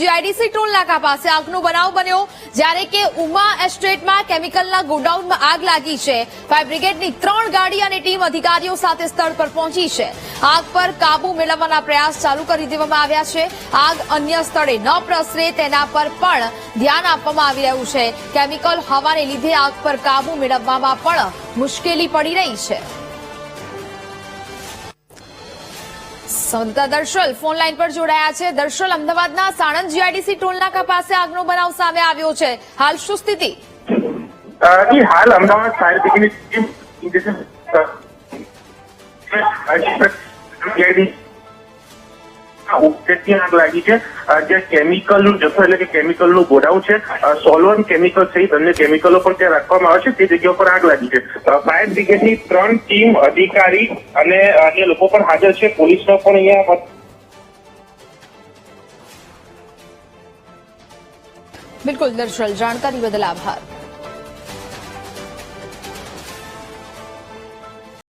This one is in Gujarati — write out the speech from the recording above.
જીઆઈડીસી ટોલ નાકા પાસે આગનો બનાવ બન્યો, જ્યારે કે ઉમા એસ્ટેટમાં કેમિકલના ગોડાઉનમાં આગ લાગી છે। ફાયર બ્રિગેડની 3 ગાડી અને ટીમ અધિકારીઓ સાથે સ્થળ પર પહોંચી છે। આગ પર કાબુ મેળવવાના પ્રયાસ ચાલુ કરી દેવામાં આવ્યા છે। આગ અન્ય સ્થળે ન પ્રસરે તેના પર પણ ધ્યાન આપવામાં આવી રહ્યું છે। કેમિકલ હવાને લીધે આગ પર કાબુ મેળવવામાં પણ મુશ્કેલી પડી રહી છે। સંવાદદાતા દર્શલ ફોન લાઈન પર જોડાયા છે। દર્શલ, અમદાવાદના સાણંદ જીઆઈડીસી ટોલ નાકા પાસે આગનો બનાવ સામે આવ્યો છે, હાલ શું સ્થિતિ? હાલ અમદાવાદ ફાયર બ્રિગેડની ટીમ આગ લાગી છે, જ્યાં કેમિકલનું જથ્થો એટલે કે કેમિકલનું ગોડાઉન છે, સોલ્વન કેમિકલ સહિત અન્ય કેમિકલો પણ ત્યાં રાખવામાં આવે છે, તે જગ્યા પર આગ લાગી છે। ફાયર બ્રિગેડની 3 ટીમ અધિકારી અને અન્ય લોકો પણ હાજર છે। પોલીસનો પણ અહીંયા બિલકુલ દર્શલ, જાણકારી બદલ આભાર।